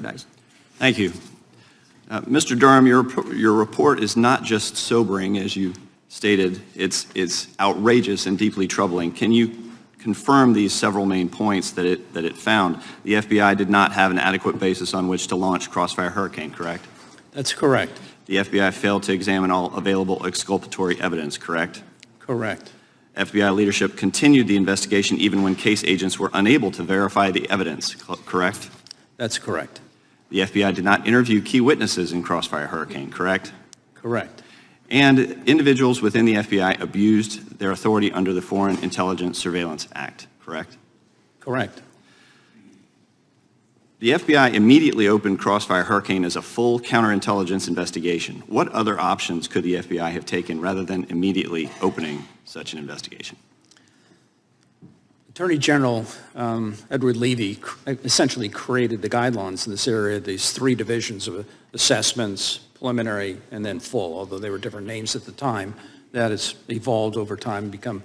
recognized. Thank you. Mr. Durham, your report is not just sobering, as you stated, it's outrageous and deeply troubling. Can you confirm these several main points that it found? The FBI did not have an adequate basis on which to launch Crossfire Hurricane, correct? That's correct. The FBI failed to examine all available exculpatory evidence, correct? Correct. FBI leadership continued the investigation even when case agents were unable to verify the evidence, correct? That's correct. The FBI did not interview key witnesses in Crossfire Hurricane, correct? Correct. And individuals within the FBI abused their authority under the Foreign Intelligence Surveillance Act, correct? Correct. The FBI immediately opened Crossfire Hurricane as a full counterintelligence investigation. What other options could the FBI have taken rather than immediately opening such an investigation? Attorney General Edward Levy essentially created the guidelines in this area, these three divisions of assessments, preliminary, and then full, although they were different names at the time. That has evolved over time and become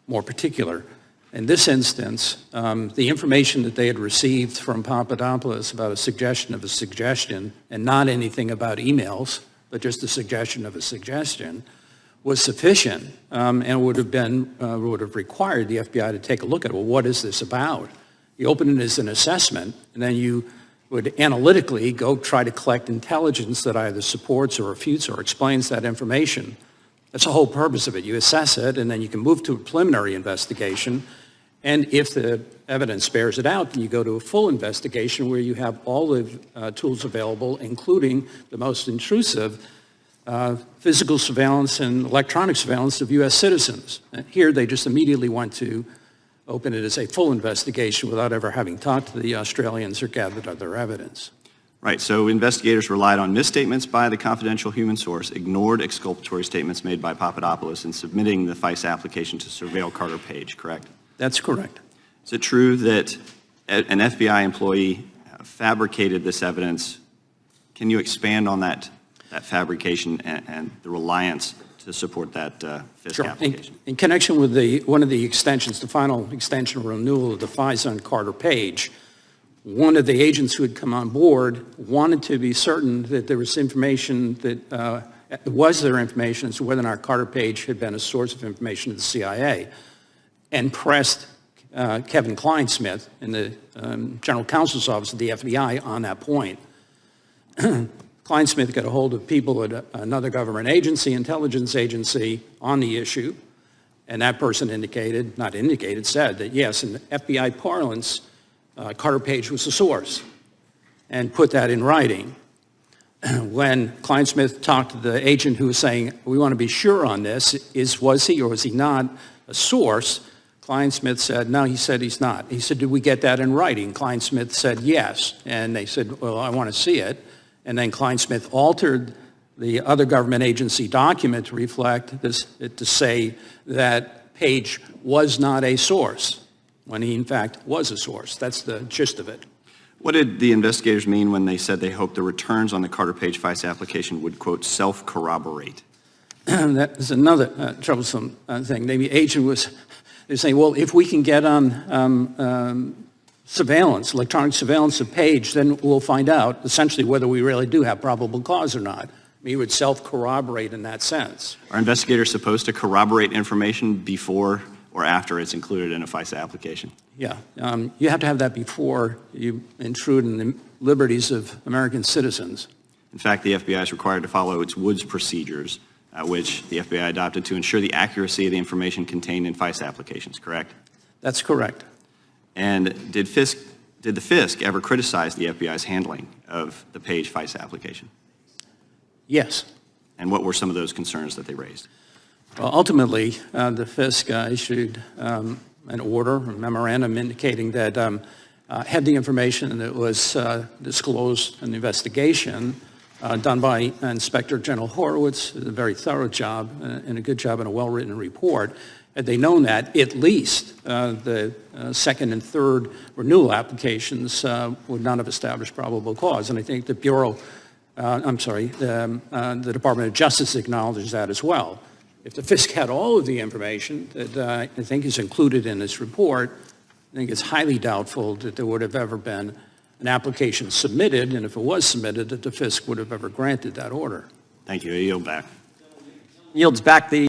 more particular. In this instance, the information that they had received from Papadopoulos about a suggestion of a suggestion, and not anything about emails, but just a suggestion of a suggestion, was sufficient and would have required the FBI to take a look at, well, what is this about? You open it as an assessment, and then you would analytically go try to collect intelligence that either supports or refutes or explains that information. That's the whole purpose of it. You assess it, and then you can move to a preliminary investigation, and if the evidence bears it out, then you go to a full investigation where you have all the tools available, including the most intrusive physical surveillance and electronic surveillance of U.S. citizens. And here they just immediately went to open it as a full investigation without ever having talked to the Australians or gathered other evidence. Right, so investigators relied on misstatements by the confidential human source, ignored exculpatory statements made by Papadopoulos in submitting the FISA application to surveil Carter Page, correct? That's correct. Is it true that an FBI employee fabricated this evidence? Can you expand on that fabrication and the reliance to support that FISC application? In connection with one of the extensions, the final extension or renewal of the FISA on Carter Page, one of the agents who had come on board wanted to be certain that there was information that was their information as to whether or not Carter Page had been a source of information to the CIA, and pressed Kevin Cline Smith in the General Counsel's Office of the FBI on that point. Cline Smith got a hold of people at another government agency, intelligence agency, on the issue, and that person said that yes, in FBI parlance, Carter Page was the source, and put that in writing. When Cline Smith talked to the agent who was saying, we want to be sure on this, was he or was he not a source, Cline Smith said, no, he said he's not. He said, did we get that in writing? Cline Smith said yes, and they said, well, I want to see it. And then Cline Smith altered the other government agency document to reflect this, to say that Page was not a source, when he in fact was a source. That's the gist of it. What did the investigators mean when they said they hoped the returns on the Carter Page FISA application would, quote, self-corroborate? That is another troublesome thing. The agent they're saying, well, if we can get on surveillance, electronic surveillance of Page, then we'll find out essentially whether we really do have probable cause or not. I mean, it would self-corroborate in that sense. Are investigators supposed to corroborate information before or after it's included in a FISA application? Yeah, you have to have that before you intrude in the liberties of American citizens. In fact, the FBI is required to follow its Woods procedures, which the FBI adopted to ensure the accuracy of the information contained in FISA applications, correct? That's correct. And did the FISC ever criticize the FBI's handling of the Page FISA application? Yes. And what were some of those concerns that they raised? Well, ultimately, the FISC issued an order, a memorandum indicating that had the information that was disclosed in the investigation done by Inspector General Horowitz, a very thorough job and a good job and a well-written report. Had they known that, at least the second and third renewal applications would not have established probable cause. And I think the the Department of Justice acknowledges that as well. If the FISC had all of the information that I think is included in this report, I think it's highly doubtful that there would have ever been an application submitted, and if it was submitted, that the FISC would have ever granted that order. Thank you. I yield back. Yields back the